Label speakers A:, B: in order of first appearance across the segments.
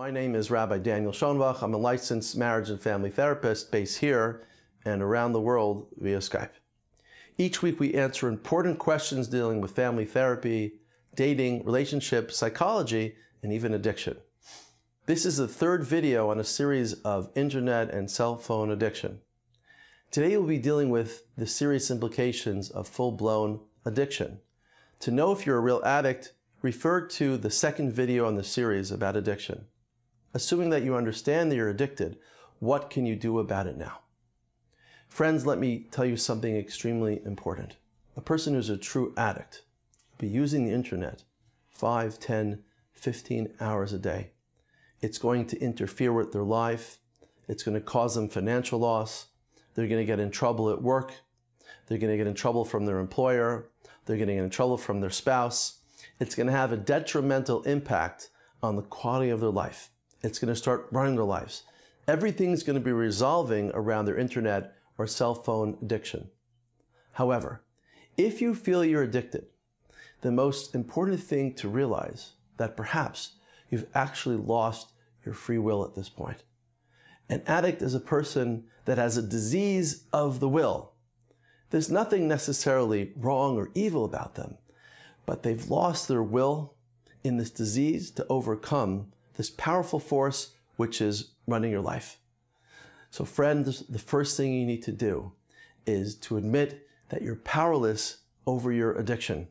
A: My name is Rabbi Schonbuch. I'm a licensed marriage and family therapist based here and around the world via Skype. Each week we answer important questions dealing with family therapy, dating, relationships, psychology, and even addiction. This is the third video on a series of internet and cell phone addiction. Today we'll be dealing with the serious implications of full-blown addiction. To know if you're a real addict, refer to the second video on the series about addiction. Assuming that you understand that you're addicted, what can you do about it now? Friends, let me tell you something extremely important. A person who's a true addict will be using the internet 5, 10, 15 hours a day. It's going to interfere with their life. It's going to cause them financial loss. They're going to get in trouble at work. They're going to get in trouble from their employer. They're going to get in trouble from their spouse. It's going to have a detrimental impact on the quality of their life. It's going to start running their lives. Everything's going to be resolving around their internet or cell phone addiction. However, if you feel you're addicted, the most important thing to realize that perhaps you've actually lost your free will at this point. An addict is a person that has a disease of the will. There's nothing necessarily wrong or evil about them, but they've lost their will in this disease to overcome this powerful force which is running your life. So friends, the first thing you need to do is to admit that you're powerless over your addiction.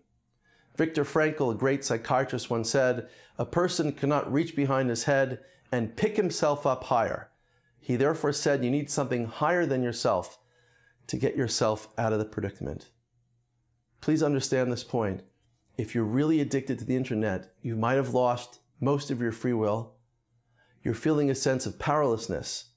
A: Viktor Frankl, a great psychiatrist, once said, "A person cannot reach behind his head and pick himself up higher." He therefore said you need something higher than yourself to get yourself out of the predicament. Please understand this point. If you're really addicted to the internet, you might have lost most of your free will. You're feeling a sense of powerlessness,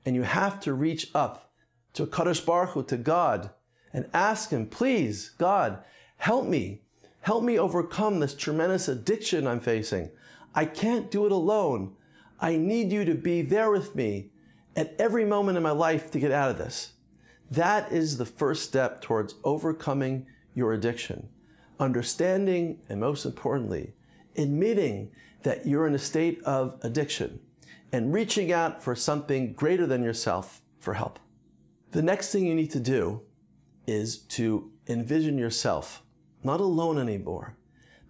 A: and you have to reach up to Kadosh Baruch Hu, to God, and ask Him, please, God, help me. Help me overcome this tremendous addiction I'm facing. I can't do it alone. I need you to be there with me at every moment in my life to get out of this. That is the first step towards overcoming your addiction. Understanding, and most importantly, admitting that you're in a state of addiction and reaching out for something greater than yourself for help. The next thing you need to do is to envision yourself not alone anymore,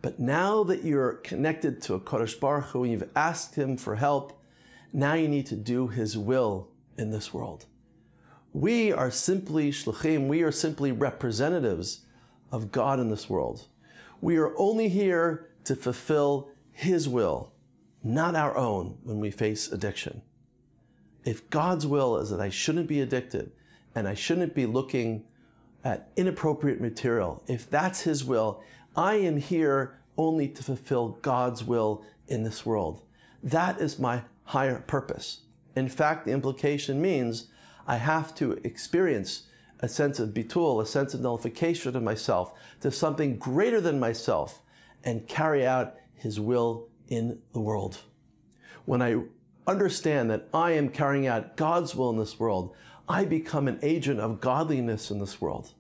A: but now that you're connected to a Kadosh Baruch Hu and you've asked Him for help, now you need to do His will in this world. We are simply shluchim, we are simply representatives of God in this world. We are only here to fulfill His will, not our own when we face addiction. If God's will is that I shouldn't be addicted and I shouldn't be looking at inappropriate material, if that's His will, I am here only to fulfill God's will in this world. That is my higher purpose. In fact, the implication means I have to experience a sense of bitul, a sense of nullification of myself to something greater than myself and carry out His will in the world. When I understand that I am carrying out God's will in this world, I become an agent of godliness in this world.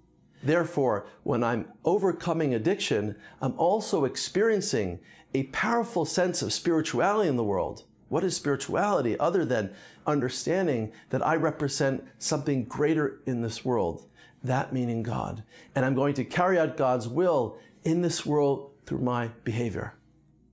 A: Therefore, when I'm overcoming addiction, I'm also experiencing a powerful sense of spirituality in the world. What is spirituality other than understanding that I represent something greater in this world? That meaning God. And I'm going to carry out God's will in this world through my behavior.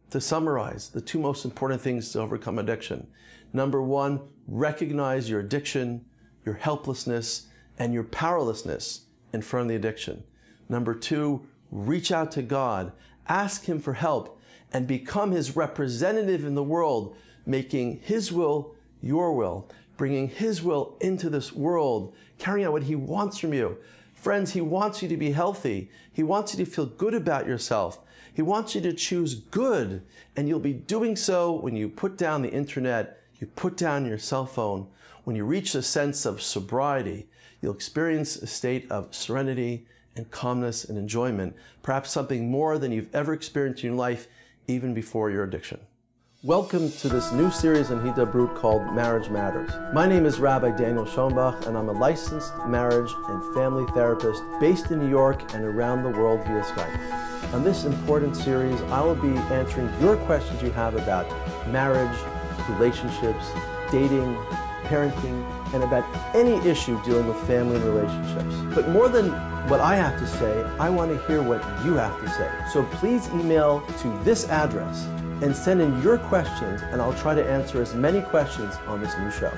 A: To summarize, the two most important things to overcome addiction. Number one, recognize your addiction, your helplessness, and your powerlessness in front of the addiction. Number two, reach out to God, ask Him for help, and become His representative in the world, making His will your will, bringing His will into this world, carrying out what He wants from you. Friends, He wants you to be healthy. He wants you to feel good about yourself. He wants you to choose good, and you'll be doing so when you put down the internet, you put down your cell phone. When you reach a sense of sobriety, you'll experience a state of serenity and calmness and enjoyment, perhaps something more than you've ever experienced in your life, even before your addiction. Welcome to this new series on Hidabrut called Marriage Matters. My name is Rabbi Schonbuch, and I'm a licensed marriage and family therapist based in New York and around the world via Skype. On this important series, I will be answering your questions you have about marriage, relationships, dating, parenting, and about any issue dealing with family and relationships. But more than what I have to say, I want to hear what you have to say. So please email to this address and send in your questions, and I'll try to answer as many questions on this new show.